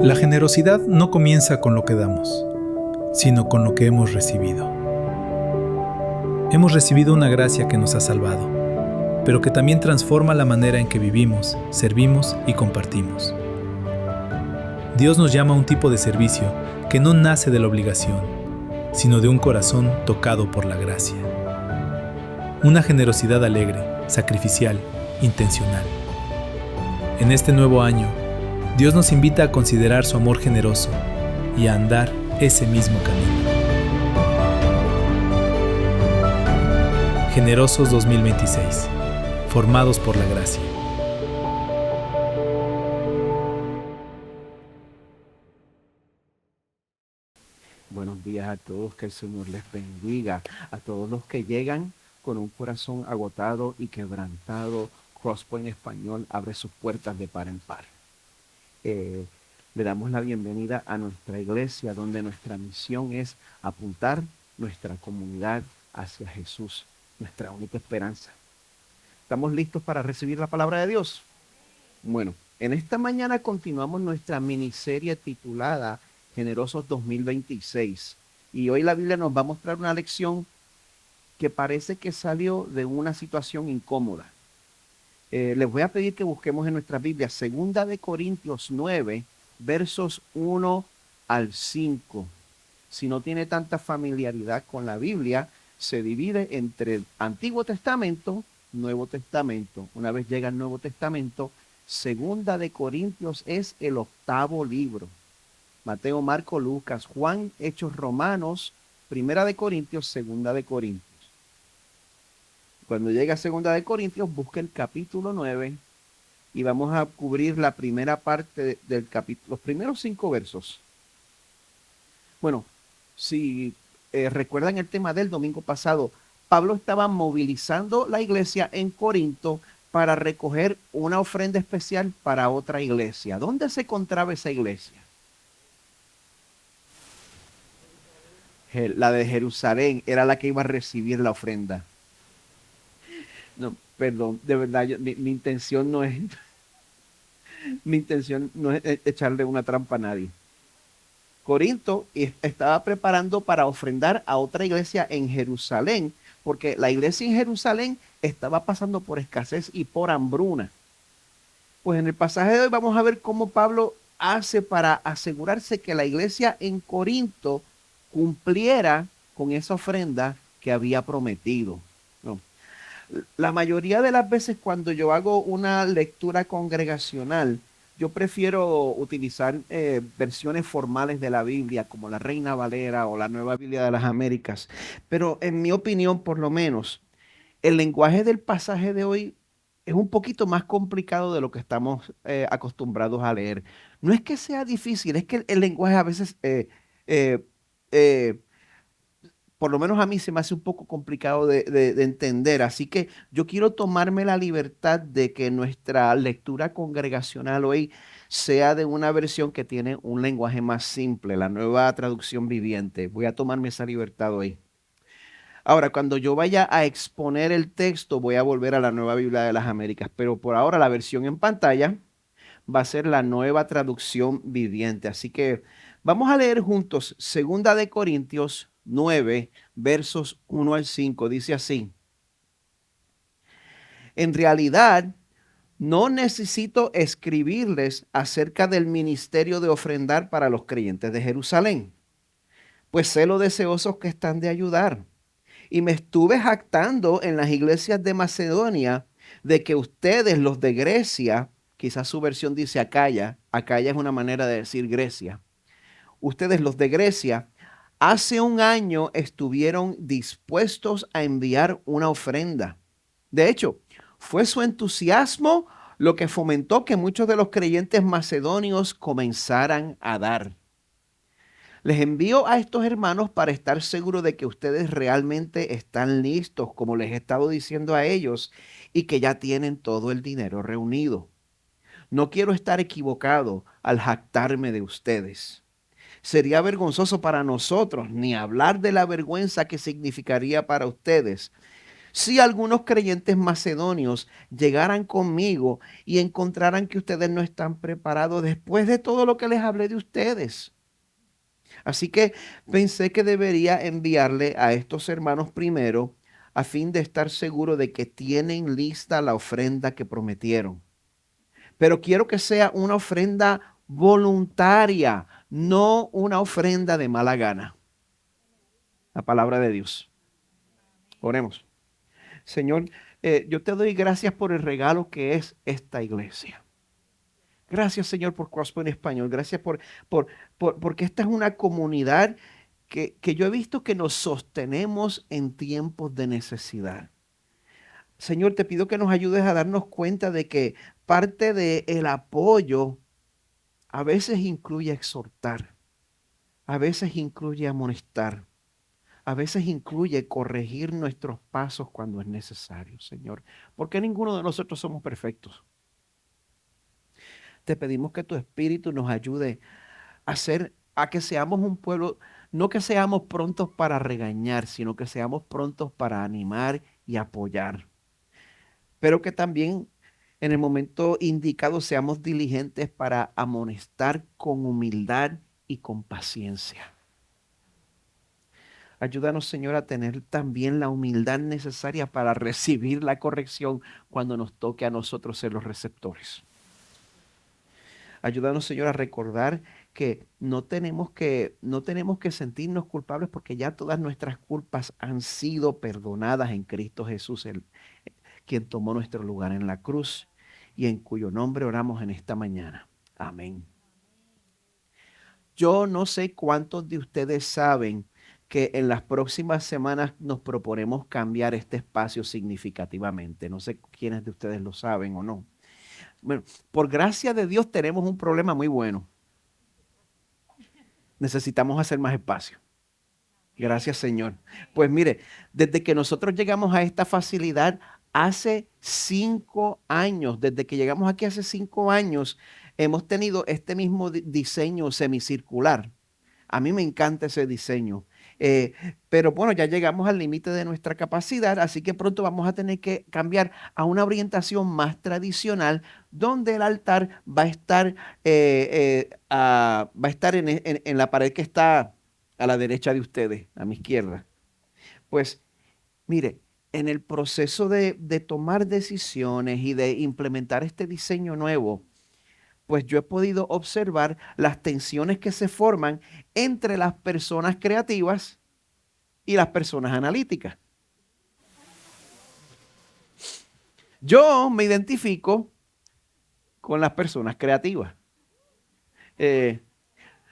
La generosidad no comienza con lo que damos, sino con lo que hemos recibido. Hemos recibido una gracia que nos ha salvado, pero que también transforma la manera en que vivimos, servimos y compartimos. Dios nos llama a un tipo de servicio que no nace de la obligación, sino de un corazón tocado por la gracia. Una generosidad alegre, sacrificial, intencional. En este nuevo año, Dios nos invita a considerar su amor generoso y a andar ese mismo camino. Generosos 2026. Formados por la gracia. Buenos días a todos, que el Señor les bendiga. A todos los que llegan con un corazón agotado y quebrantado, Crosspoint Español abre sus puertas de par en par. Le damos la bienvenida a nuestra iglesia, donde nuestra misión es apuntar nuestra comunidad hacia Jesús, nuestra única esperanza. ¿Estamos listos para recibir la palabra de Dios? Bueno, en esta mañana continuamos nuestra miniserie titulada Generosos 2026. Y hoy la Biblia nos va a mostrar una lección que parece que salió de una situación incómoda. Les voy a pedir que busquemos en nuestra Biblia 2 Corintios 9, versos 1 al 5. Si no tiene tanta familiaridad con la Biblia, se divide entre el Antiguo Testamento, Nuevo Testamento. Una vez llega el Nuevo Testamento, 2 Corintios es el 8º libro. Mateo, Marco, Lucas, Juan, Hechos, Romanos, 1 Corintios, 2 Corintios. Cuando llega a 2 Corintios, busca el capítulo 9 y vamos a cubrir la primera parte del capítulo, los primeros 5 versos. Bueno, si recuerdan el tema del domingo pasado, Pablo estaba movilizando la iglesia en Corinto para recoger una ofrenda especial para otra iglesia. ¿Dónde se encontraba esa iglesia? La de Jerusalén era la que iba a recibir la ofrenda. No, perdón, de verdad, mi intención no es echarle una trampa a nadie. Corinto estaba preparando para ofrendar a otra iglesia en Jerusalén, porque la iglesia en Jerusalén estaba pasando por escasez y por hambruna. Pues en el pasaje de hoy vamos a ver cómo Pablo hace para asegurarse que la iglesia en Corinto cumpliera con esa ofrenda que había prometido. No. La mayoría de las veces cuando yo hago una lectura congregacional, yo prefiero utilizar versiones formales de la Biblia, como la Reina Valera o la Nueva Biblia de las Américas. Pero en mi opinión, por lo menos, el lenguaje del pasaje de hoy es un poquito más complicado de lo que estamos acostumbrados a leer. No es que sea difícil, es que el lenguaje a veces, por lo menos a mí se me hace un poco complicado de entender. Así que yo quiero tomarme la libertad de que nuestra lectura congregacional hoy sea de una versión que tiene un lenguaje más simple, la Nueva Traducción Viviente. Voy a tomarme esa libertad hoy. Ahora, cuando yo vaya a exponer el texto, voy a volver a la Nueva Biblia de las Américas, pero por ahora la versión en pantalla va a ser la Nueva Traducción Viviente. Así que vamos a leer juntos 2 Corintios 9, versos 1 al 5. Dice así: en realidad, no necesito escribirles acerca del ministerio de ofrendar para los creyentes de Jerusalén, pues sé lo deseosos que están de ayudar. Y me estuve jactando en las iglesias de Macedonia de que ustedes, los de Grecia, quizás su versión dice Acaya, Acaya es una manera de decir Grecia, ustedes, los de Grecia, hace un año estuvieron dispuestos a enviar una ofrenda. De hecho, fue su entusiasmo lo que fomentó que muchos de los creyentes macedonios comenzaran a dar. Les envío a estos hermanos para estar seguro de que ustedes realmente están listos, como les he estado diciendo a ellos, y que ya tienen todo el dinero reunido. No quiero estar equivocado al jactarme de ustedes. Sería vergonzoso para nosotros, ni hablar de la vergüenza que significaría para ustedes. Si algunos creyentes macedonios llegaran conmigo y encontraran que ustedes no están preparados después de todo lo que les hablé de ustedes. Así que pensé que debería enviarle a estos hermanos primero a fin de estar seguro de que tienen lista la ofrenda que prometieron. Pero quiero que sea una ofrenda voluntaria, no una ofrenda de mala gana. La palabra de Dios. Oremos. Señor, yo te doy gracias por el regalo que es esta iglesia. Gracias, Señor, por Crosspoint Español. Gracias porque esta es una comunidad que yo he visto que nos sostenemos en tiempos de necesidad. Señor, te pido que nos ayudes a darnos cuenta de que parte del apoyo a veces incluye exhortar, a veces incluye amonestar, a veces incluye corregir nuestros pasos cuando es necesario, Señor, porque ninguno de nosotros somos perfectos. Te pedimos que tu Espíritu nos ayude a que seamos un pueblo, no que seamos prontos para regañar, sino que seamos prontos para animar y apoyar. Pero que también en el momento indicado seamos diligentes para amonestar con humildad y con paciencia. Ayúdanos, Señor, a tener también la humildad necesaria para recibir la corrección cuando nos toque a nosotros ser los receptores. Ayúdanos, Señor, a recordar que no tenemos que sentirnos culpables porque ya todas nuestras culpas han sido perdonadas en Cristo Jesús, quien tomó nuestro lugar en la cruz y en cuyo nombre oramos en esta mañana. Amén. Yo no sé cuántos de ustedes saben que en las próximas semanas nos proponemos cambiar este espacio significativamente. No sé quiénes de ustedes lo saben o no. Bueno, por gracia de Dios tenemos un problema muy bueno. Necesitamos hacer más espacio. Gracias, Señor. Pues mire, desde que nosotros llegamos a esta facilidad hace 5 años, desde que llegamos aquí hace 5 años, hemos tenido este mismo diseño semicircular. A mí me encanta ese diseño. Pero bueno, ya llegamos al límite de nuestra capacidad, así que pronto vamos a tener que cambiar a una orientación más tradicional, donde el altar va a estar, en la pared que está a la derecha de ustedes, a mi izquierda. Pues mire, en el proceso de tomar decisiones y de implementar este diseño nuevo, pues yo he podido observar las tensiones que se forman entre las personas creativas y las personas analíticas. Yo me identifico con las personas creativas.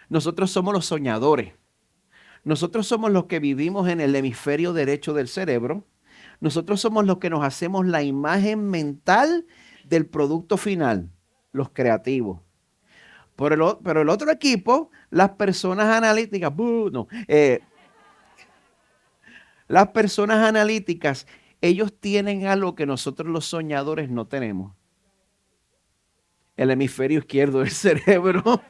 Nosotros somos los soñadores. Nosotros somos los que vivimos en el hemisferio derecho del cerebro. Nosotros somos los que nos hacemos la imagen mental del producto final, los creativos. Pero el otro equipo, las personas analíticas, las personas analíticas, ellos tienen algo que nosotros los soñadores no tenemos. El hemisferio izquierdo del cerebro.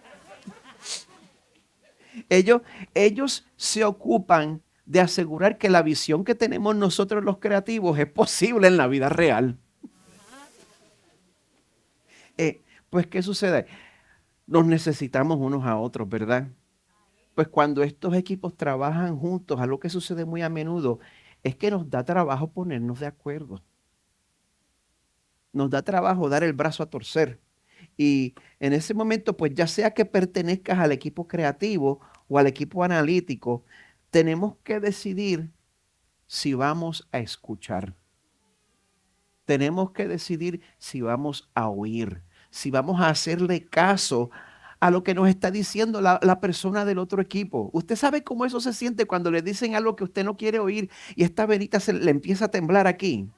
Ellos se ocupan de asegurar que la visión que tenemos nosotros los creativos es posible en la vida real. Pues, ¿qué sucede? Nos necesitamos unos a otros, ¿verdad? Pues cuando estos equipos trabajan juntos, algo que sucede muy a menudo es que nos da trabajo ponernos de acuerdo. Nos da trabajo dar el brazo a torcer. Y en ese momento, pues ya sea que pertenezcas al equipo creativo o al equipo analítico, tenemos que decidir si vamos a escuchar. Tenemos que decidir si vamos a oír, si vamos a hacerle caso a lo que nos está diciendo la persona del otro equipo. Usted sabe cómo eso se siente cuando le dicen algo que usted no quiere oír y esta verita le empieza a temblar aquí.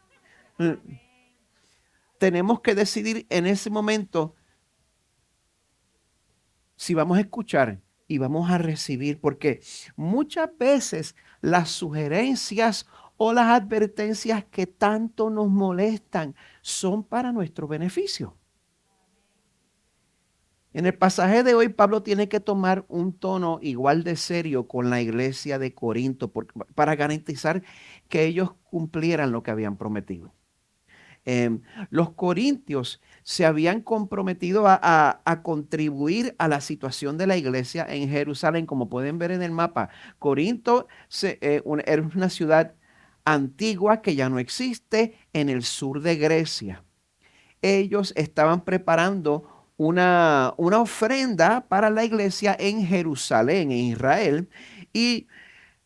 Tenemos que decidir en ese momento si vamos a escuchar y vamos a recibir, porque muchas veces las sugerencias o las advertencias que tanto nos molestan son para nuestro beneficio. En el pasaje de hoy, Pablo tiene que tomar un tono igual de serio con la iglesia de Corinto para garantizar que ellos cumplieran lo que habían prometido. Los corintios se habían comprometido a contribuir a la situación de la iglesia en Jerusalén. Como pueden ver en el mapa, Corinto era una ciudad antigua que ya no existe en el sur de Grecia. Ellos estaban preparando una ofrenda para la iglesia en Jerusalén, en Israel, y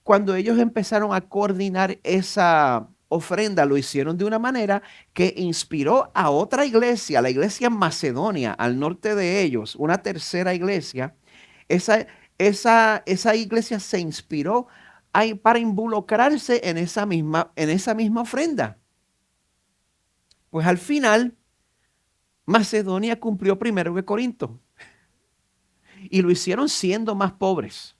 cuando ellos empezaron a coordinar esa ofrenda, lo hicieron de una manera que inspiró a otra iglesia, la iglesia en Macedonia, al norte de ellos, una tercera iglesia. Esa, esa iglesia se inspiró para involucrarse en esa misma ofrenda. Pues al final, Macedonia cumplió primero que Corinto y lo hicieron siendo más pobres.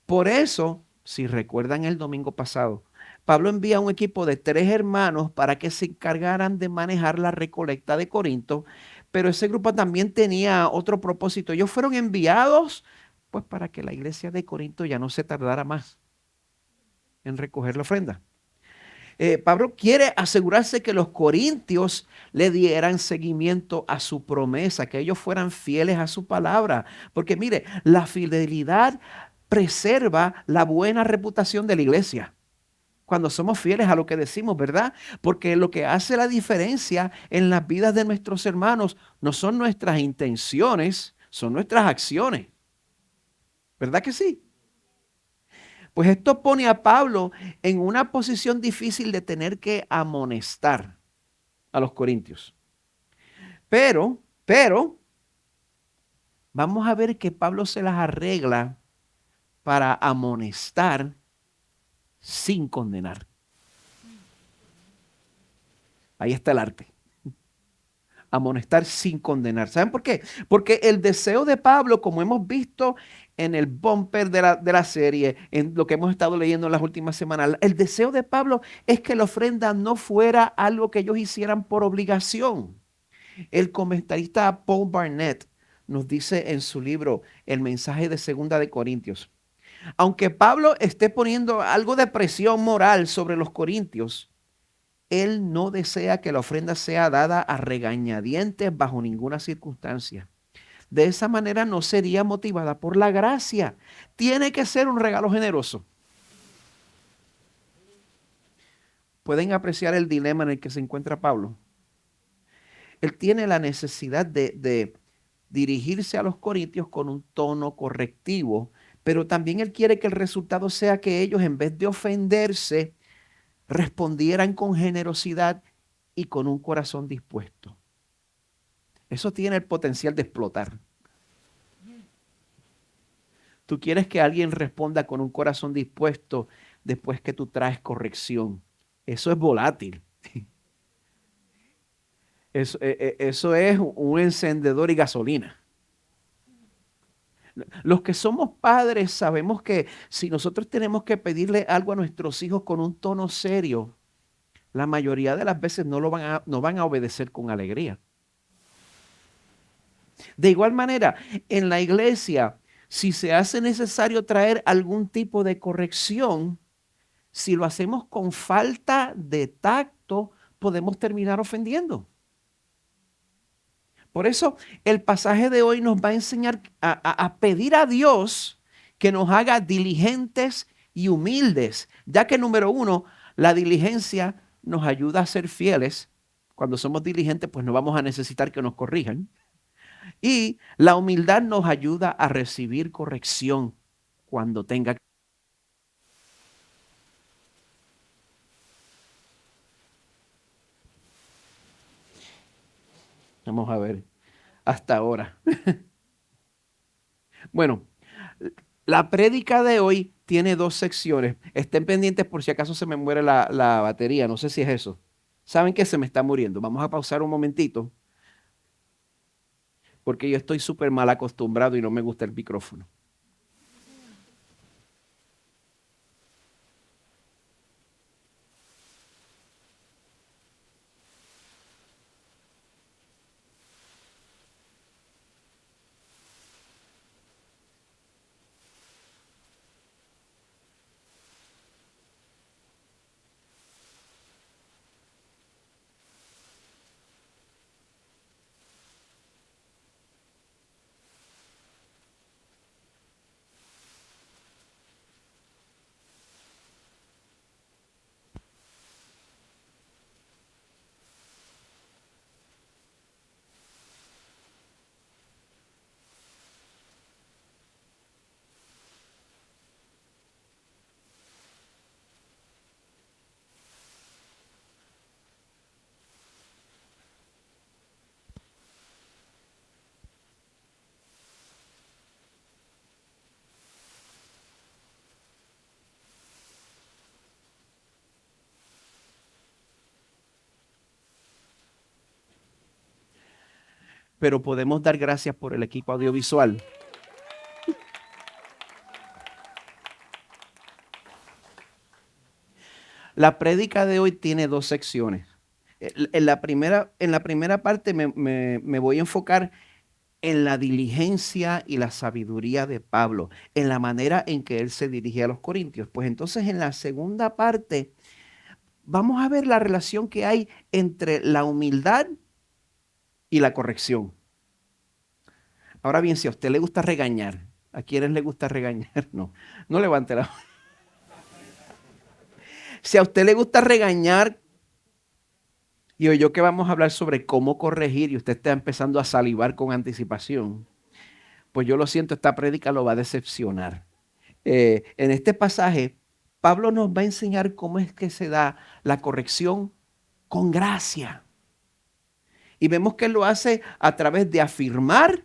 Por eso, si recuerdan el domingo pasado, Pablo envía un equipo de 3 hermanos para que se encargaran de manejar la recolecta de Corinto, pero ese grupo también tenía otro propósito. Ellos fueron enviados pues para que la iglesia de Corinto ya no se tardara más en recoger la ofrenda. Pablo quiere asegurarse que los corintios le dieran seguimiento a su promesa, que ellos fueran fieles a su palabra. Porque mire, la fidelidad preserva la buena reputación de la iglesia. Cuando somos fieles a lo que decimos, ¿verdad? Porque lo que hace la diferencia en las vidas de nuestros hermanos no son nuestras intenciones, son nuestras acciones. ¿Verdad que sí? Pues esto pone a Pablo en una posición difícil de tener que amonestar a los corintios. Pero, vamos a ver que Pablo se las arregla para amonestar sin condenar. Ahí está el arte. Amonestar sin condenar. ¿Saben por qué? Porque el deseo de Pablo, como hemos visto en el bumper de la serie, en lo que hemos estado leyendo en las últimas semanas, el deseo de Pablo es que la ofrenda no fuera algo que ellos hicieran por obligación. El comentarista Paul Barnett nos dice en su libro El mensaje de Segunda de Corintios, aunque Pablo esté poniendo algo de presión moral sobre los corintios, él no desea que la ofrenda sea dada a regañadientes bajo ninguna circunstancia. De esa manera no sería motivada por la gracia. Tiene que ser un regalo generoso. ¿Pueden apreciar el dilema en el que se encuentra Pablo? Él tiene la necesidad de dirigirse a los corintios con un tono correctivo, pero también él quiere que el resultado sea que ellos, en vez de ofenderse, respondieran con generosidad y con un corazón dispuesto. Eso tiene el potencial de explotar. Tú quieres que alguien responda con un corazón dispuesto después que tú traes corrección. Eso es volátil. Eso es un encendedor y gasolina. Los que somos padres sabemos que si nosotros tenemos que pedirle algo a nuestros hijos con un tono serio, la mayoría de las veces no van a obedecer con alegría. De igual manera, en la iglesia, si se hace necesario traer algún tipo de corrección, si lo hacemos con falta de tacto, podemos terminar ofendiendo. Por eso el pasaje de hoy nos va a enseñar a pedir a Dios que nos haga diligentes y humildes, ya que número uno, la diligencia nos ayuda a ser fieles. Cuando somos diligentes, pues no vamos a necesitar que nos corrijan. Y la humildad nos ayuda a recibir corrección cuando tenga que. Vamos a ver, hasta ahora. Bueno, la prédica de hoy tiene 2 secciones. Estén pendientes por si acaso se me muere la batería. No sé si es eso. Saben que se me está muriendo. Vamos a pausar un momentito. Porque yo estoy súper mal acostumbrado y no me gusta el micrófono. pero podemos dar gracias por el equipo audiovisual. La prédica de hoy tiene dos secciones. En la primera parte me voy a enfocar en la diligencia y la sabiduría de Pablo, en la manera en que él se dirige a los corintios. Pues entonces en la segunda parte vamos a ver la relación que hay entre la humildad y la corrección. Ahora bien, si a usted le gusta regañar, ¿a quiénes le gusta regañar? No levante la mano. Si a usted le gusta regañar, y hoy yo que vamos a hablar sobre cómo corregir y usted está empezando a salivar con anticipación, pues yo lo siento, esta prédica lo va a decepcionar. En este pasaje, Pablo nos va a enseñar cómo es que se da la corrección con gracia. Y vemos que él lo hace a través de afirmar,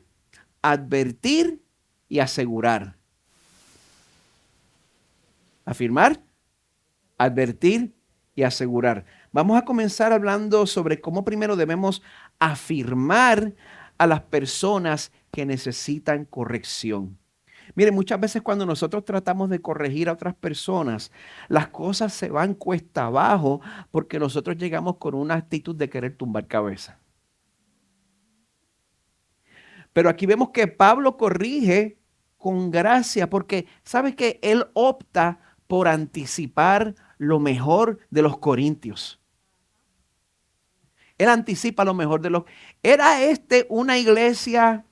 advertir y asegurar. Afirmar, advertir y asegurar. Vamos a comenzar hablando sobre cómo primero debemos afirmar a las personas que necesitan corrección. Mire, muchas veces cuando nosotros tratamos de corregir a otras personas, las cosas se van cuesta abajo porque nosotros llegamos con una actitud de querer tumbar cabeza. Pero aquí vemos que Pablo corrige con gracia porque sabe que él opta por anticipar lo mejor de los corintios. Él anticipa lo mejor de los... ¿Era esta una iglesia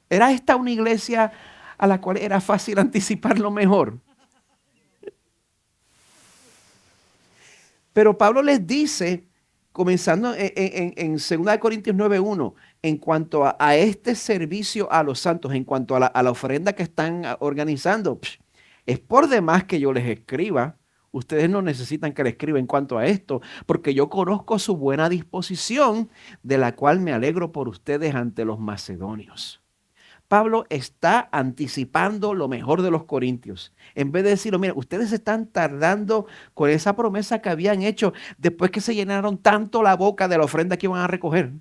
a la cual era fácil anticipar lo mejor? Pero Pablo les dice, comenzando en 2 Corintios 9:1, en cuanto a este servicio a los santos, en cuanto a la ofrenda que están organizando, es por demás que yo les escriba. Ustedes no necesitan que les escriba en cuanto a esto, porque yo conozco su buena disposición, de la cual me alegro por ustedes ante los macedonios. Pablo está anticipando lo mejor de los corintios. En vez de decirlo, mira, ustedes están tardando con esa promesa que habían hecho después que se llenaron tanto la boca de la ofrenda que iban a recoger.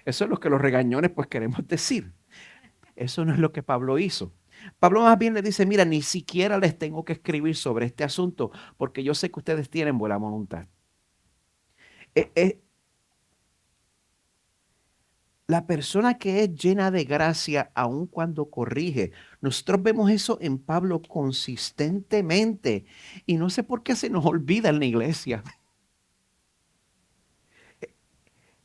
Eso es lo que los regañones pues queremos decir. Eso no es lo que Pablo hizo. Pablo más bien le dice, mira, ni siquiera les tengo que escribir sobre este asunto porque yo sé que ustedes tienen buena voluntad. La persona que es llena de gracia, aun cuando corrige, nosotros vemos eso en Pablo consistentemente. Y no sé por qué se nos olvida en la iglesia.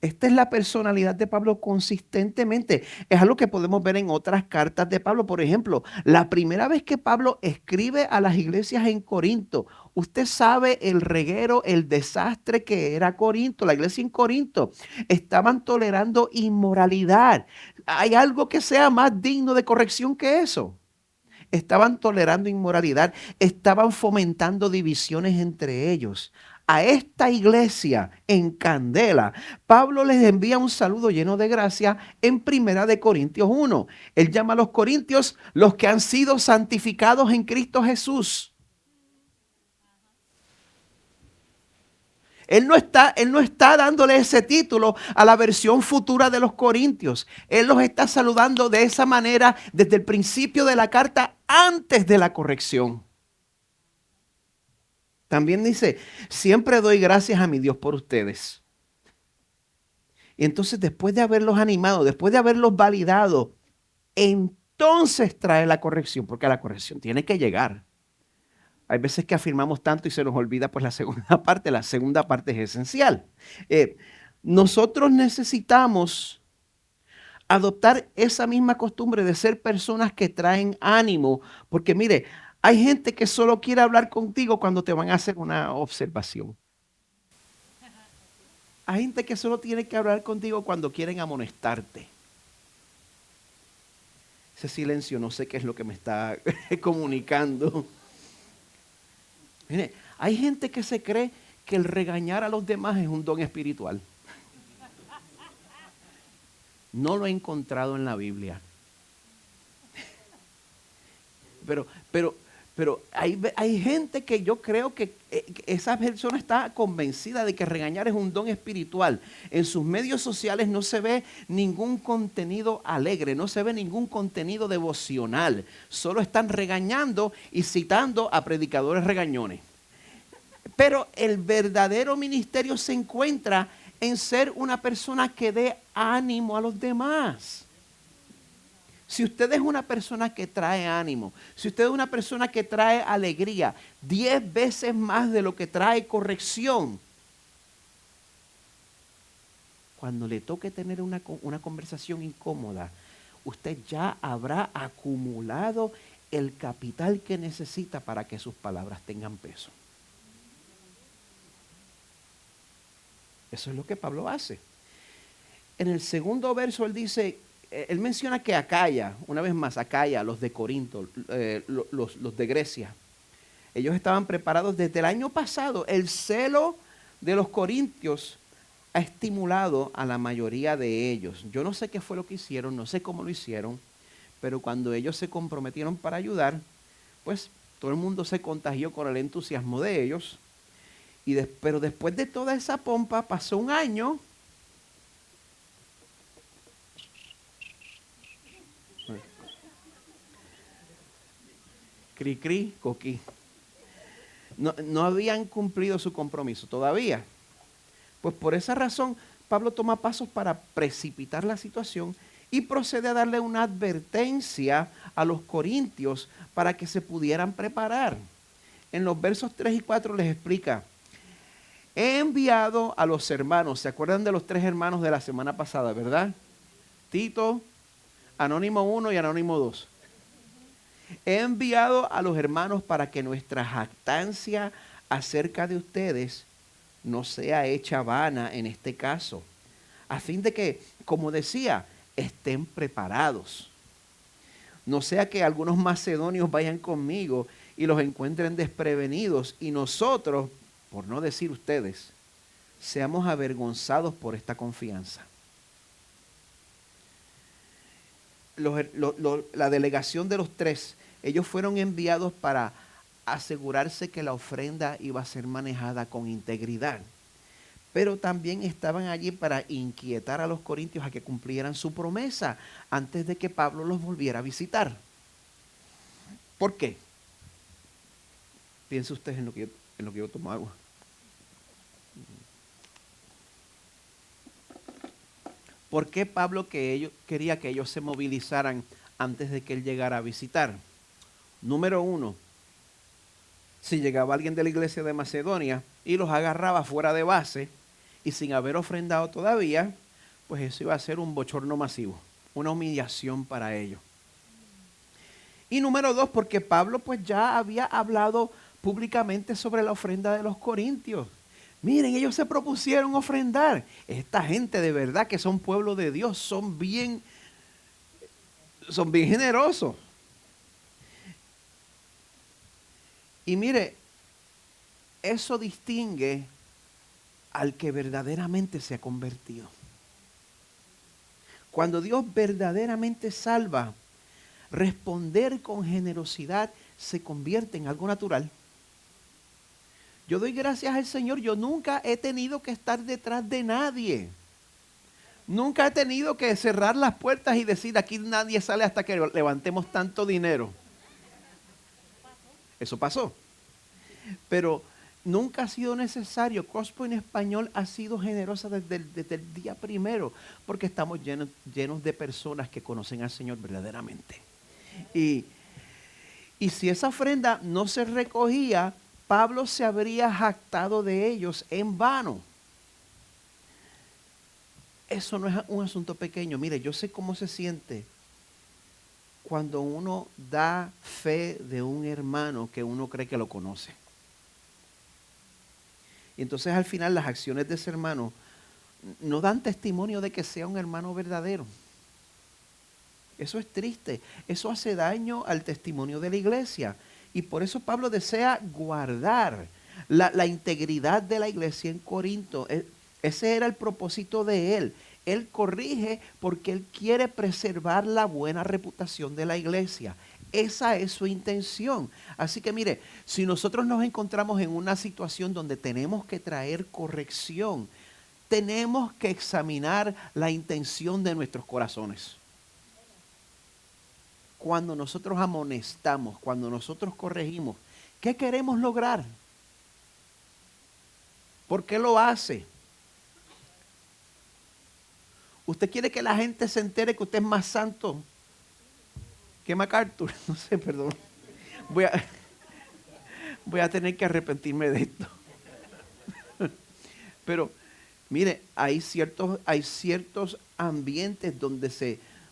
Esta es la personalidad de Pablo consistentemente. Es algo que podemos ver en otras cartas de Pablo. Por ejemplo, la primera vez que Pablo escribe a las iglesias en Corinto, usted sabe el reguero, el desastre que era Corinto, la iglesia en Corinto. Estaban tolerando inmoralidad. ¿Hay algo que sea más digno de corrección que eso? Estaban tolerando inmoralidad, estaban fomentando divisiones entre ellos. A esta iglesia en Candela, Pablo les envía un saludo lleno de gracia en 1 Corintios 1. Él llama a los corintios los que han sido santificados en Cristo Jesús. Él no está dándole ese título a la versión futura de los corintios. Él los está saludando de esa manera desde el principio de la carta, antes de la corrección. También dice, siempre doy gracias a mi Dios por ustedes. Y entonces después de haberlos animado, después de haberlos validado, entonces trae la corrección, porque la corrección tiene que llegar. Hay veces que afirmamos tanto y se nos olvida pues la segunda parte. La segunda parte es esencial. Nosotros necesitamos adoptar esa misma costumbre de ser personas que traen ánimo, porque mire, hay gente que solo quiere hablar contigo cuando te van a hacer una observación. Hay gente que solo tiene que hablar contigo cuando quieren amonestarte. Ese silencio no sé qué es lo que me está comunicando. Mire, hay gente que se cree que el regañar a los demás es un don espiritual. No lo he encontrado en la Biblia. Pero hay gente que yo creo que esa persona está convencida de que regañar es un don espiritual. En sus medios sociales no se ve ningún contenido alegre, no se ve ningún contenido devocional. Solo están regañando y citando a predicadores regañones. Pero el verdadero ministerio se encuentra en ser una persona que dé ánimo a los demás. Si usted es una persona que trae ánimo, si usted es una persona que trae alegría, 10 veces más de lo que trae corrección, cuando le toque tener una conversación incómoda, usted ya habrá acumulado el capital que necesita para que sus palabras tengan peso. Eso es lo que Pablo hace. En el segundo verso él dice, él menciona que Acaya, una vez más Acaya, los de Corinto, los de Grecia, ellos estaban preparados desde el año pasado. El celo de los corintios ha estimulado a la mayoría de ellos. Yo no sé qué fue lo que hicieron, no sé cómo lo hicieron, pero cuando ellos se comprometieron para ayudar, pues todo el mundo se contagió con el entusiasmo de ellos. Pero después de toda esa pompa pasó un año. Cri, cri, coquí. No habían cumplido su compromiso todavía. Pues por esa razón, Pablo toma pasos para precipitar la situación y procede a darle una advertencia a los corintios para que se pudieran preparar. En los versos 3 y 4 les explica, he enviado a los hermanos, ¿se acuerdan de los 3 hermanos de la semana pasada, verdad? Tito, Anónimo 1 y Anónimo 2. He enviado a los hermanos para que nuestra jactancia acerca de ustedes no sea hecha vana en este caso, a fin de que, como decía, estén preparados. No sea que algunos macedonios vayan conmigo y los encuentren desprevenidos y nosotros, por no decir ustedes, seamos avergonzados por esta confianza. La delegación de los 3, ellos fueron enviados para asegurarse que la ofrenda iba a ser manejada con integridad. Pero también estaban allí para inquietar a los corintios a que cumplieran su promesa antes de que Pablo los volviera a visitar. ¿Por qué? Piense usted en lo que yo tomo agua. ¿Por qué Pablo quería que ellos se movilizaran antes de que él llegara a visitar? Número 1, si llegaba alguien de la iglesia de Macedonia y los agarraba fuera de base y sin haber ofrendado todavía, pues eso iba a ser un bochorno masivo, una humillación para ellos. Y número 2, porque Pablo pues ya había hablado públicamente sobre la ofrenda de los corintios. Miren, ellos se propusieron ofrendar. Esta gente de verdad que son pueblo de Dios, son bien generosos. Y mire, eso distingue al que verdaderamente se ha convertido. Cuando Dios verdaderamente salva, responder con generosidad se convierte en algo natural. Yo doy gracias al Señor, yo nunca he tenido que estar detrás de nadie. Nunca he tenido que cerrar las puertas y decir, aquí nadie sale hasta que levantemos tanto dinero. Eso pasó. Pero nunca ha sido necesario. Crosspoint Español ha sido generosa desde el día primero, porque estamos llenos de personas que conocen al Señor verdaderamente. Y si esa ofrenda no se recogía, Pablo se habría jactado de ellos en vano. Eso no es un asunto pequeño. Mire, yo sé cómo se siente cuando uno da fe de un hermano que uno cree que lo conoce. Y entonces al final las acciones de ese hermano no dan testimonio de que sea un hermano verdadero. Eso es triste. Eso hace daño al testimonio de la iglesia. Y por eso Pablo desea guardar la integridad de la iglesia en Corinto. Ese era el propósito de él. Él corrige porque él quiere preservar la buena reputación de la iglesia. esa es su intención. Así que mire, si nosotros nos encontramos en una situación donde tenemos que traer corrección, tenemos que examinar la intención de nuestros corazones. Cuando nosotros amonestamos, cuando nosotros corregimos, ¿qué queremos lograr? ¿Por qué lo hace? ¿Usted quiere que la gente se entere que usted es más santo que MacArthur? No sé, perdón. Voy a tener que arrepentirme de esto. Pero mire, hay ciertos ambientes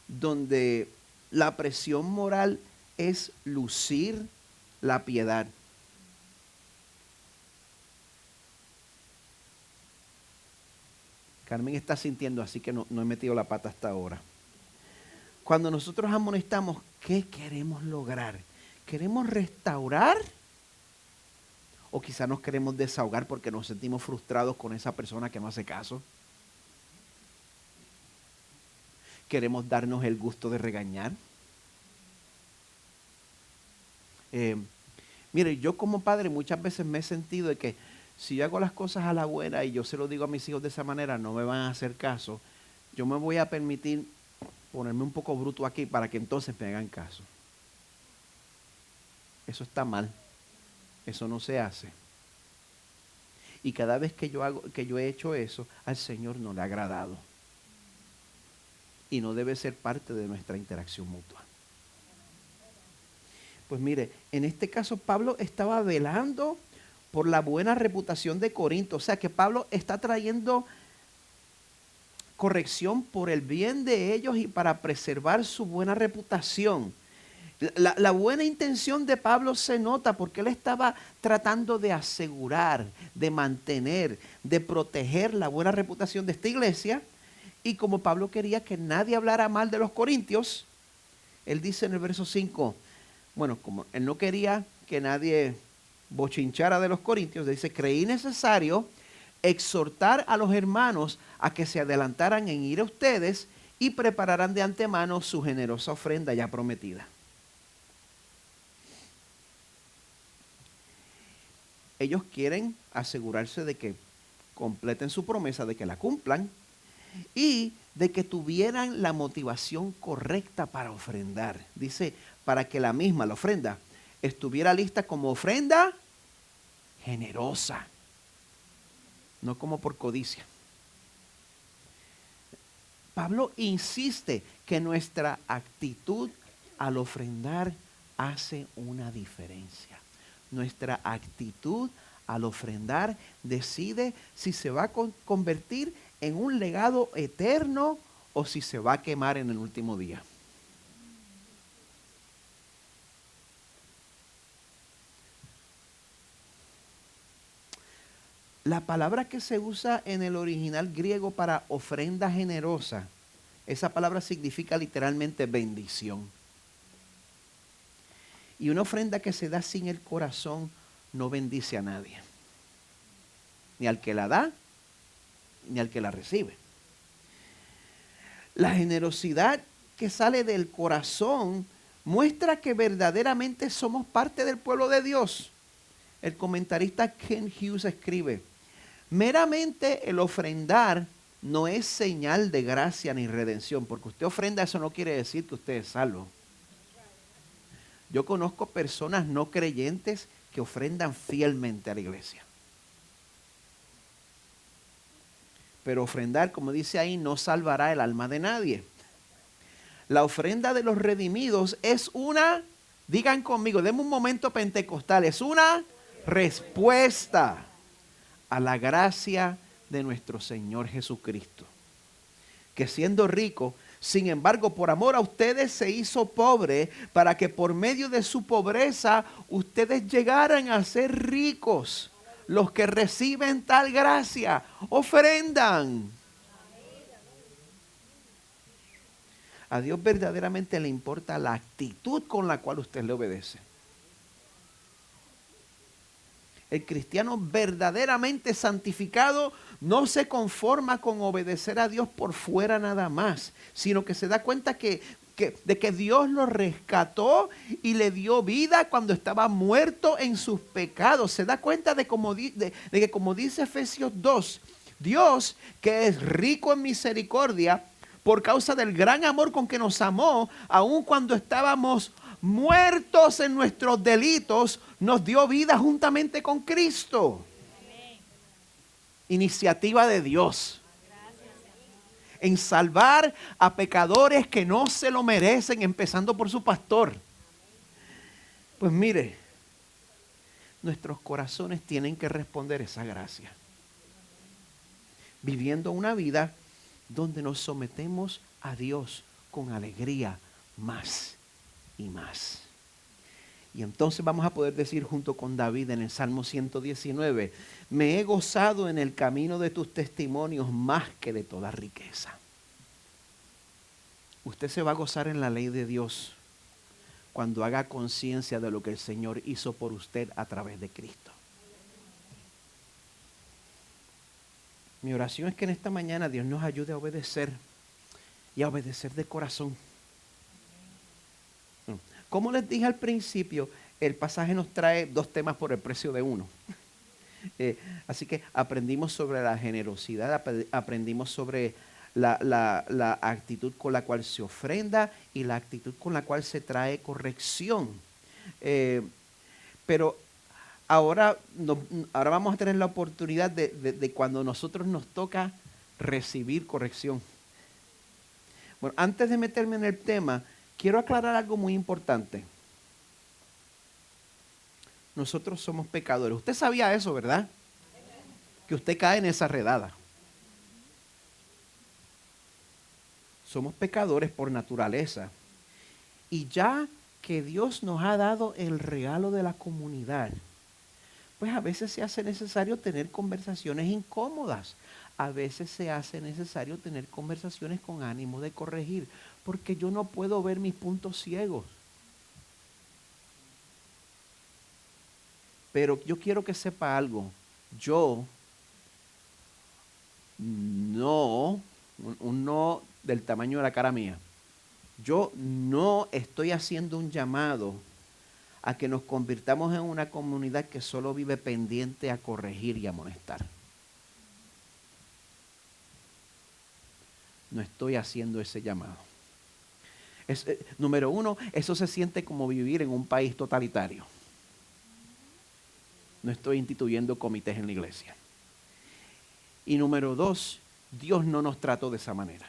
donde la presión moral es lucir la piedad. Carmen está sintiendo, así que no he metido la pata hasta ahora. Cuando nosotros amonestamos, ¿qué queremos lograr? ¿Queremos restaurar? O quizás nos queremos desahogar porque nos sentimos frustrados con esa persona que no hace caso. ¿Queremos darnos el gusto de regañar? Mire, yo como padre muchas veces me he sentido de que si yo hago las cosas a la buena y yo se lo digo a mis hijos de esa manera, no me van a hacer caso. Yo me voy a permitir ponerme un poco bruto aquí para que entonces me hagan caso. Eso está mal. Eso no se hace. Y cada vez que yo he hecho eso, al Señor no le ha agradado. Y no debe ser parte de nuestra interacción mutua. Pues mire, en este caso Pablo estaba velando por la buena reputación de Corinto. O sea que Pablo está trayendo corrección por el bien de ellos y para preservar su buena reputación. La buena intención de Pablo se nota porque él estaba tratando de asegurar, de mantener, de proteger la buena reputación de esta iglesia. Y como Pablo quería que nadie hablara mal de los corintios, él dice en el verso 5, bueno, como él no quería que nadie bochinchara de los corintios, dice, creí necesario exhortar a los hermanos a que se adelantaran en ir a ustedes y prepararan de antemano su generosa ofrenda ya prometida. Ellos quieren asegurarse de que completen su promesa, de que la cumplan y de que tuvieran la motivación correcta para ofrendar. Dice, para que la ofrenda, estuviera lista como ofrenda generosa, no como por codicia. Pablo insiste que nuestra actitud al ofrendar hace una diferencia. Nuestra actitud al ofrendar decide si se va a convertir en un legado eterno o si se va a quemar en el último día. La palabra que se usa en el original griego para ofrenda generosa, esa palabra significa literalmente bendición. Y una ofrenda que se da sin el corazón no bendice a nadie. Ni al que la da, ni al que la recibe. La generosidad que sale del corazón muestra que verdaderamente somos parte del pueblo de Dios. El comentarista Ken Hughes escribe, meramente el ofrendar no es señal de gracia ni redención, porque usted ofrenda, eso no quiere decir que usted es salvo. Yo conozco personas no creyentes que ofrendan fielmente a la iglesia. Pero ofrendar, como dice ahí, no salvará el alma de nadie. La ofrenda de los redimidos es una, digan conmigo, denme un momento pentecostal, es una respuesta a la gracia de nuestro Señor Jesucristo, que siendo rico, sin embargo, por amor a ustedes se hizo pobre para que por medio de su pobreza ustedes llegaran a ser ricos. Los que reciben tal gracia ofrendan. A Dios verdaderamente le importa la actitud con la cual usted le obedece. El cristiano verdaderamente santificado no se conforma con obedecer a Dios por fuera nada más, sino que se da cuenta que de que Dios lo rescató y le dio vida cuando estaba muerto en sus pecados. Se da cuenta de que como dice Efesios 2, Dios, que es rico en misericordia, por causa del gran amor con que nos amó, aun cuando estábamos muertos en nuestros delitos, nos dio vida juntamente con Cristo. Iniciativa de Dios en salvar a pecadores que no se lo merecen, empezando por su pastor. Pues mire, nuestros corazones tienen que responder esa gracia, viviendo una vida donde nos sometemos a Dios con alegría más y más. Y entonces vamos a poder decir junto con David en el Salmo 119, me he gozado en el camino de tus testimonios más que de toda riqueza. Usted se va a gozar en la ley de Dios cuando haga conciencia de lo que el Señor hizo por usted a través de Cristo. Mi oración es que en esta mañana Dios nos ayude a obedecer y a obedecer de corazón. Como les dije al principio, el pasaje nos trae 2 temas por el precio de uno. Así que aprendimos sobre la generosidad, aprendimos sobre la actitud con la cual se ofrenda y la actitud con la cual se trae corrección. Pero ahora vamos a tener la oportunidad de cuando nosotros nos toca recibir corrección. Bueno, antes de meterme en el tema, quiero aclarar algo muy importante. Nosotros somos pecadores. Usted sabía eso, ¿verdad? Que usted cae en esa redada. Somos pecadores por naturaleza. Y ya que Dios nos ha dado el regalo de la comunidad, pues a veces se hace necesario tener conversaciones incómodas. A veces se hace necesario tener conversaciones con ánimo de corregir, porque yo no puedo ver mis puntos ciegos. Pero yo quiero que sepa algo. Yo no, un no del tamaño de la cara mía. Yo no estoy haciendo un llamado a que nos convirtamos en una comunidad que solo vive pendiente a corregir y amonestar. No estoy haciendo ese llamado. Número 1, eso se siente como vivir en un país totalitario. No estoy instituyendo comités en la iglesia. Y número 2, Dios no nos trató de esa manera.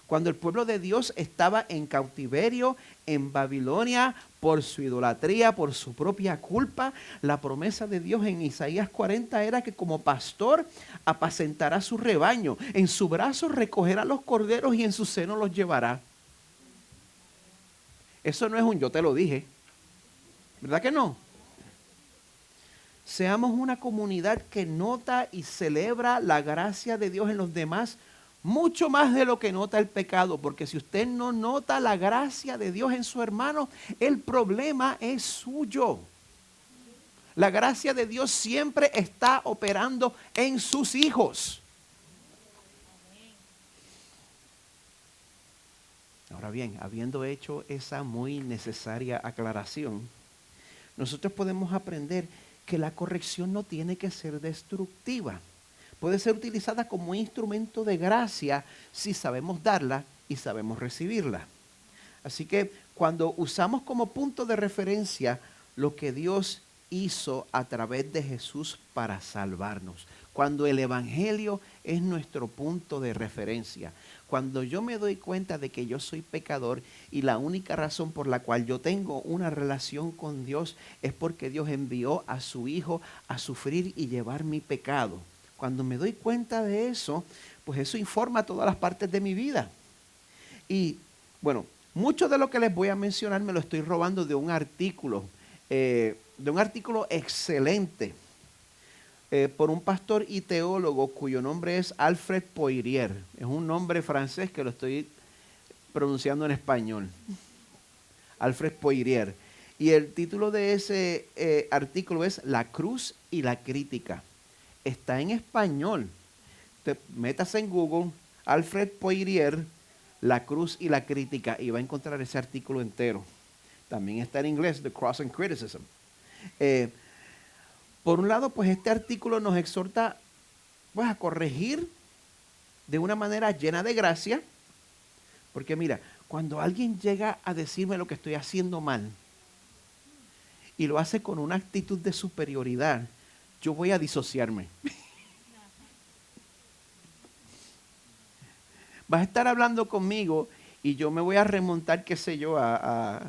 Cuando el pueblo de Dios estaba en cautiverio en Babilonia por su idolatría, por su propia culpa, la promesa de Dios en Isaías 40 era que como pastor apacentará su rebaño, en su brazo recogerá los corderos y en su seno los llevará. Eso no es un yo te lo dije, ¿verdad que no? Seamos una comunidad que nota y celebra la gracia de Dios en los demás, mucho más de lo que nota el pecado, porque si usted no nota la gracia de Dios en su hermano, el problema es suyo. La gracia de Dios siempre está operando en sus hijos. Ahora bien, habiendo hecho esa muy necesaria aclaración, nosotros podemos aprender que la corrección no tiene que ser destructiva. Puede ser utilizada como instrumento de gracia si sabemos darla y sabemos recibirla. Así que cuando usamos como punto de referencia lo que Dios hizo a través de Jesús para salvarnos, cuando el Evangelio es nuestro punto de referencia, cuando yo me doy cuenta de que yo soy pecador y la única razón por la cual yo tengo una relación con Dios es porque Dios envió a su Hijo a sufrir y llevar mi pecado. Cuando me doy cuenta de eso, pues eso informa todas las partes de mi vida. Y bueno, mucho de lo que les voy a mencionar me lo estoy robando de un artículo excelente por un pastor y teólogo cuyo nombre es Alfred Poirier. Es un nombre francés que lo estoy pronunciando en español. Alfred Poirier. Y el título de ese artículo es La cruz y la crítica. Está en español. Métase en Google, Alfred Poirier, La cruz y la crítica, y va a encontrar ese artículo entero. También está en inglés, The Cross and Criticism. Por un lado, pues este artículo nos exhorta pues, a corregir de una manera llena de gracia, porque mira, cuando alguien llega a decirme lo que estoy haciendo mal y lo hace con una actitud de superioridad, yo voy a disociarme. Vas a estar hablando conmigo y yo me voy a remontar, qué sé yo, a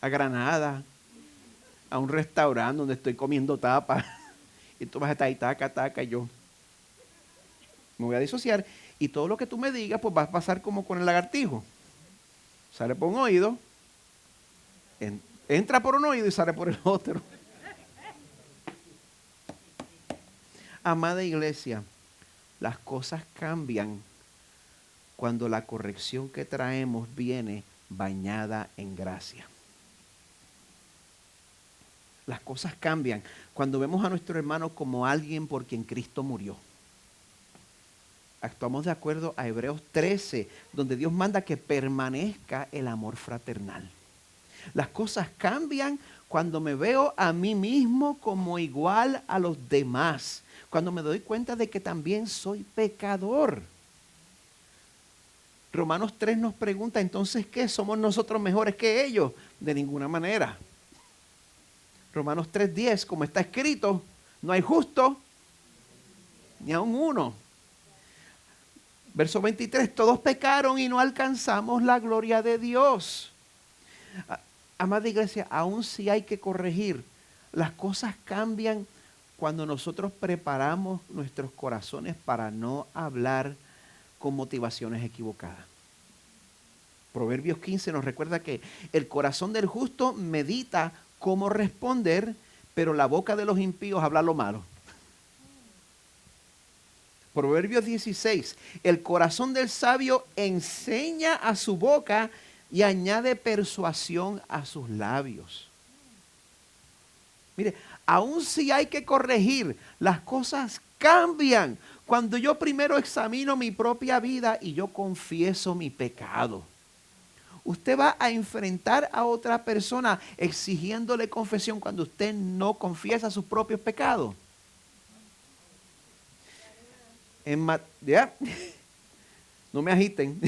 Granada, a un restaurante donde estoy comiendo tapas. Y tú vas a estar ahí, taca, taca, y yo me voy a disociar. Y todo lo que tú me digas, pues va a pasar como con el lagartijo. Sale por un oído, entra por un oído y sale por el otro. Amada iglesia, las cosas cambian cuando la corrección que traemos viene bañada en gracia. Las cosas cambian cuando vemos a nuestro hermano como alguien por quien Cristo murió. Actuamos de acuerdo a Hebreos 13, donde Dios manda que permanezca el amor fraternal. Las cosas cambian cuando me veo a mí mismo como igual a los demás. Cuando me doy cuenta de que también soy pecador. Romanos 3 nos pregunta, entonces, ¿qué? ¿Somos nosotros mejores que ellos? De ninguna manera. Romanos 3:10, como está escrito, no hay justo ni aun uno. Verso 23, todos pecaron y no alcanzamos la gloria de Dios. Amada iglesia, aún si hay que corregir, las cosas cambian cuando nosotros preparamos nuestros corazones para no hablar con motivaciones equivocadas. Proverbios 15 nos recuerda que el corazón del justo medita cómo responder, pero la boca de los impíos habla lo malo. Proverbios 16, el corazón del sabio enseña a su boca y añade persuasión a sus labios. Mire, aun si hay que corregir, las cosas cambian cuando yo primero examino mi propia vida y yo confieso mi pecado. Usted va a enfrentar a otra persona exigiéndole confesión cuando usted no confiesa sus propios pecados. No me agiten.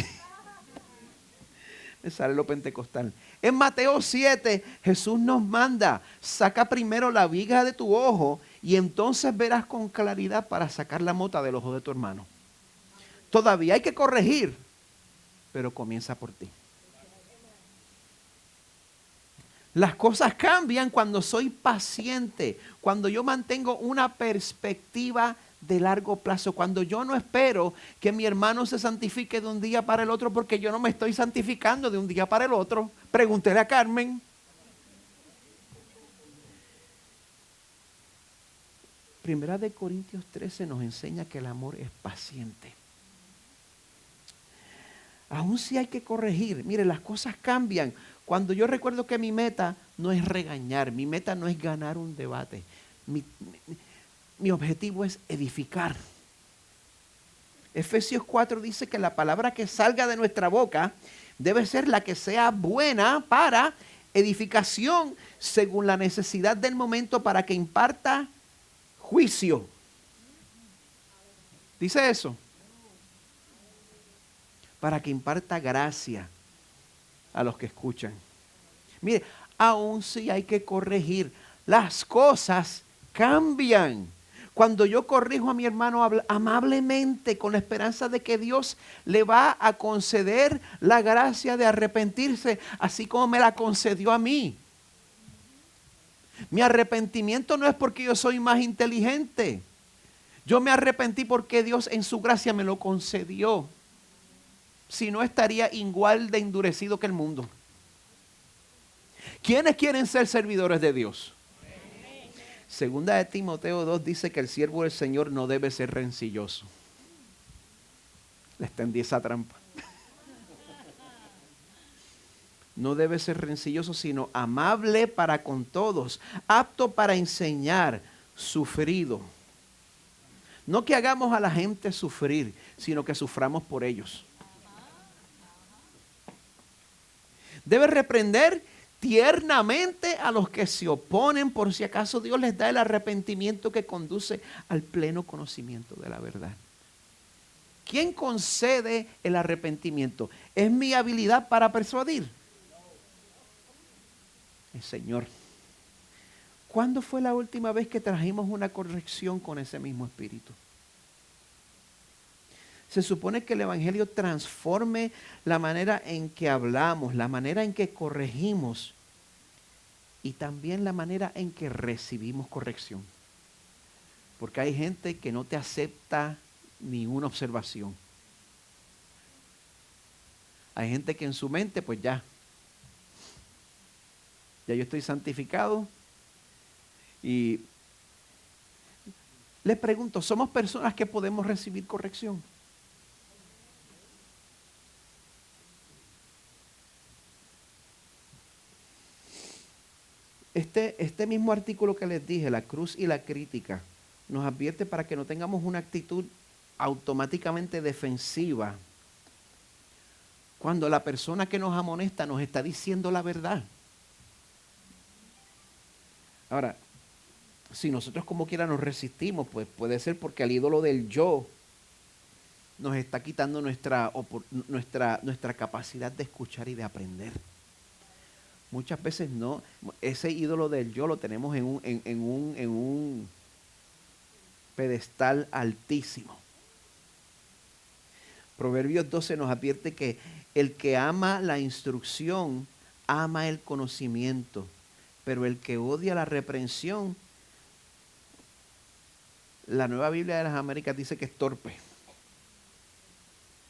Me sale lo pentecostal. En Mateo 7, Jesús nos manda, saca primero la viga de tu ojo y entonces verás con claridad para sacar la mota del ojo de tu hermano. Todavía hay que corregir, pero comienza por ti. Las cosas cambian cuando soy paciente, cuando yo mantengo una perspectiva de largo plazo, cuando yo no espero que mi hermano se santifique de un día para el otro, porque yo no me estoy santificando de un día para el otro. Pregúntele a Carmen. Primera de Corintios 13 nos enseña que el amor es paciente. Aún si hay que corregir, mire, las cosas cambian. Cuando yo recuerdo que mi meta no es regañar, mi meta no es ganar un debate. Mi objetivo es edificar. Efesios 4 dice que la palabra que salga de nuestra boca debe ser la que sea buena para edificación según la necesidad del momento, para que imparta juicio. Dice eso. Para que imparta gracia a los que escuchan. Mire, aún si hay que corregir, las cosas cambian. Cuando yo corrijo a mi hermano amablemente, con la esperanza de que Dios le va a conceder la gracia de arrepentirse, así como me la concedió a mí. Mi arrepentimiento no es porque yo soy más inteligente. Yo me arrepentí porque Dios en su gracia me lo concedió. Si no, estaría igual de endurecido que el mundo. ¿Quiénes quieren ser servidores de Dios? Segunda de Timoteo 2 dice que el siervo del Señor no debe ser rencilloso. Le extendí esa trampa. No debe ser rencilloso, sino amable para con todos, apto para enseñar, sufrido. No que hagamos a la gente sufrir, sino que suframos por ellos. Debe reprender tiernamente a los que se oponen, por si acaso Dios les da el arrepentimiento que conduce al pleno conocimiento de la verdad. ¿Quién concede el arrepentimiento? ¿Es mi habilidad para persuadir? El Señor. ¿Cuándo fue la última vez que trajimos una corrección con ese mismo espíritu? Se supone que el Evangelio transforme la manera en que hablamos, la manera en que corregimos y también la manera en que recibimos corrección. Porque hay gente que no te acepta ni una observación. Hay gente que en su mente, pues ya yo estoy santificado. Y les pregunto, ¿somos personas que podemos recibir corrección? Este mismo artículo que les dije, la cruz y la crítica, nos advierte para que no tengamos una actitud automáticamente defensiva cuando la persona que nos amonesta nos está diciendo la verdad. Ahora, si nosotros como quiera nos resistimos, pues puede ser porque el ídolo del yo nos está quitando nuestra capacidad de escuchar y de aprender. Muchas veces no, ese ídolo del yo lo tenemos en un pedestal altísimo. Proverbios 12 nos advierte que el que ama la instrucción, ama el conocimiento, pero el que odia la reprensión, la Nueva Biblia de las Américas dice que es torpe.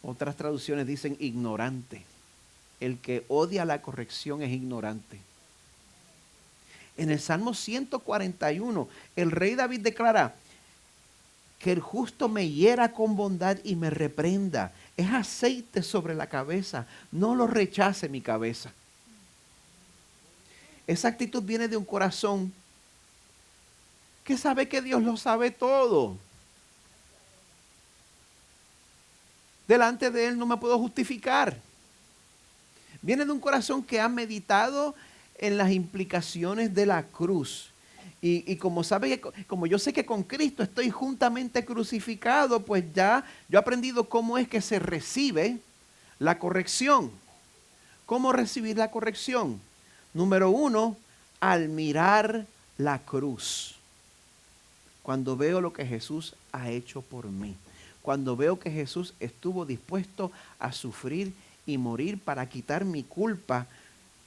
Otras traducciones dicen ignorante. El que odia la corrección es ignorante. En el Salmo 141, el rey David declara que el justo me hiera con bondad y me reprenda. Es aceite sobre la cabeza, no lo rechace mi cabeza. Esa actitud viene de un corazón que sabe que Dios lo sabe todo. Delante de Él no me puedo justificar. Viene de un corazón que ha meditado en las implicaciones de la cruz. Y como sabe, como yo sé que con Cristo estoy juntamente crucificado, pues ya yo he aprendido cómo es que se recibe la corrección. ¿Cómo recibir la corrección? Número 1, al mirar la cruz. Cuando veo lo que Jesús ha hecho por mí. Cuando veo que Jesús estuvo dispuesto a sufrir y morir para quitar mi culpa,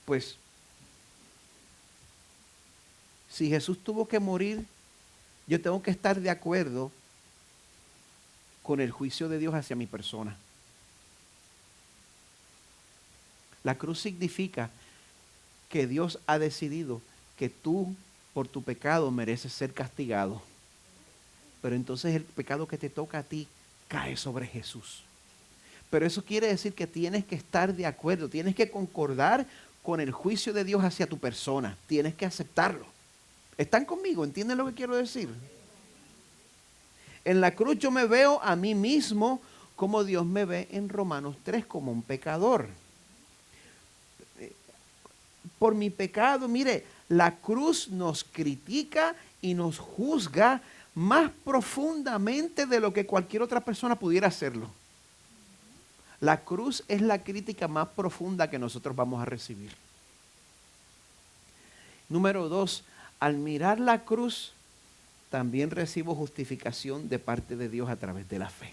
pues si Jesús tuvo que morir, yo tengo que estar de acuerdo con el juicio de Dios hacia mi persona. La cruz significa que Dios ha decidido que tú, por tu pecado, mereces ser castigado. Pero entonces el pecado que te toca a ti cae sobre Jesús. Pero eso quiere decir que tienes que estar de acuerdo, tienes que concordar con el juicio de Dios hacia tu persona, tienes que aceptarlo. ¿Están conmigo? ¿Entienden lo que quiero decir? En la cruz yo me veo a mí mismo como Dios me ve en Romanos 3, como un pecador. Por mi pecado, mire, la cruz nos critica y nos juzga más profundamente de lo que cualquier otra persona pudiera hacerlo. La cruz es la crítica más profunda que nosotros vamos a recibir. Número 2, al mirar la cruz, también recibo justificación de parte de Dios a través de la fe.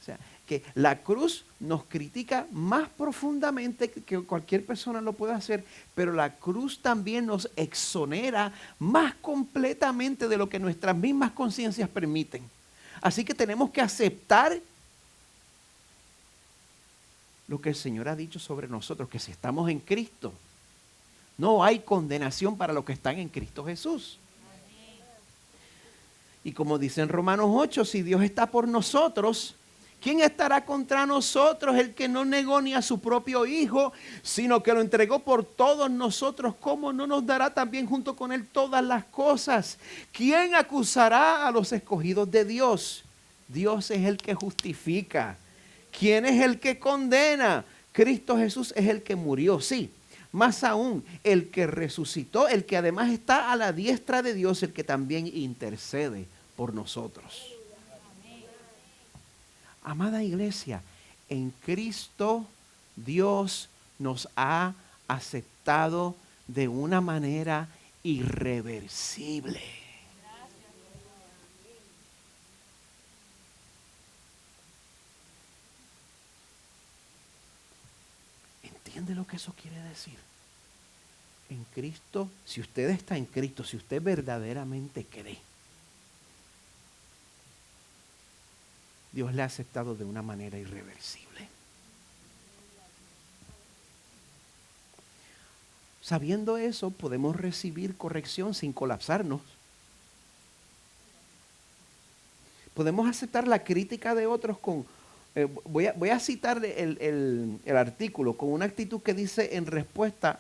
O sea, que la cruz nos critica más profundamente que cualquier persona lo pueda hacer, pero la cruz también nos exonera más completamente de lo que nuestras mismas conciencias permiten. Así que tenemos que aceptar lo que el Señor ha dicho sobre nosotros, que si estamos en Cristo, no hay condenación para los que están en Cristo Jesús. Y como dice en Romanos 8, si Dios está por nosotros, ¿quién estará contra nosotros? El que no negó ni a su propio Hijo, sino que lo entregó por todos nosotros. ¿Cómo no nos dará también junto con Él todas las cosas? ¿Quién acusará a los escogidos de Dios? Dios es el que justifica. ¿Quién es el que condena? Cristo Jesús es el que murió, sí. Más aún, el que resucitó, el que además está a la diestra de Dios, el que también intercede por nosotros. Amada iglesia, en Cristo Dios nos ha aceptado de una manera irreversible. ¿Entiende lo que eso quiere decir? En Cristo, si usted está en Cristo, si usted verdaderamente cree, Dios le ha aceptado de una manera irreversible. Sabiendo eso, podemos recibir corrección sin colapsarnos. Podemos aceptar la crítica de otros con... voy a citar el artículo con una actitud que dice en respuesta,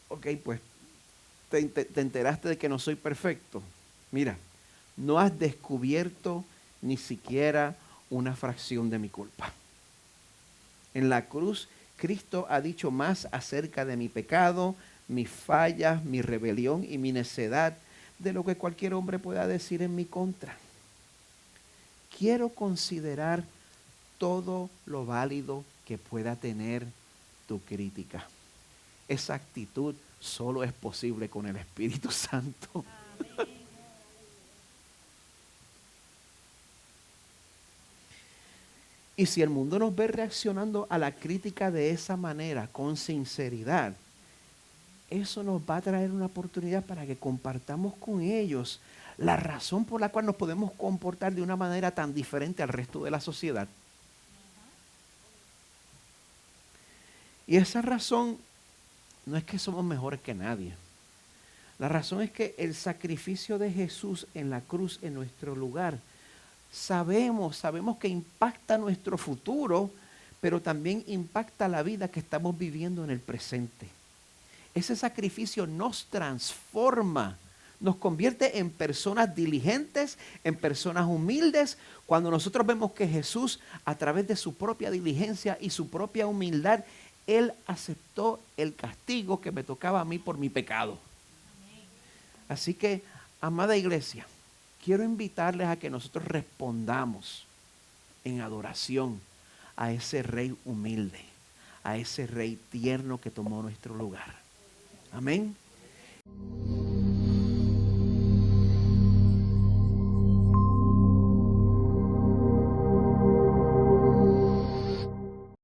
ok, pues te enteraste de que no soy perfecto. Mira, no has descubierto ni siquiera una fracción de mi culpa. En la cruz, Cristo ha dicho más acerca de mi pecado, mis fallas, mi rebelión y mi necedad de lo que cualquier hombre pueda decir en mi contra. Quiero considerar todo lo válido que pueda tener tu crítica. Esa actitud solo es posible con el Espíritu Santo. Y si el mundo nos ve reaccionando a la crítica de esa manera, con sinceridad, eso nos va a traer una oportunidad para que compartamos con ellos la razón por la cual nos podemos comportar de una manera tan diferente al resto de la sociedad. Y esa razón no es que somos mejores que nadie. La razón es que el sacrificio de Jesús en la cruz en nuestro lugar, sabemos que impacta nuestro futuro, pero también impacta la vida que estamos viviendo en el presente. Ese sacrificio nos transforma, nos convierte en personas diligentes, en personas humildes. Cuando nosotros vemos que Jesús, a través de su propia diligencia y su propia humildad, Él aceptó el castigo que me tocaba a mí por mi pecado. Así que, amada iglesia, quiero invitarles a que nosotros respondamos en adoración a ese Rey humilde, a ese Rey tierno que tomó nuestro lugar. Amén.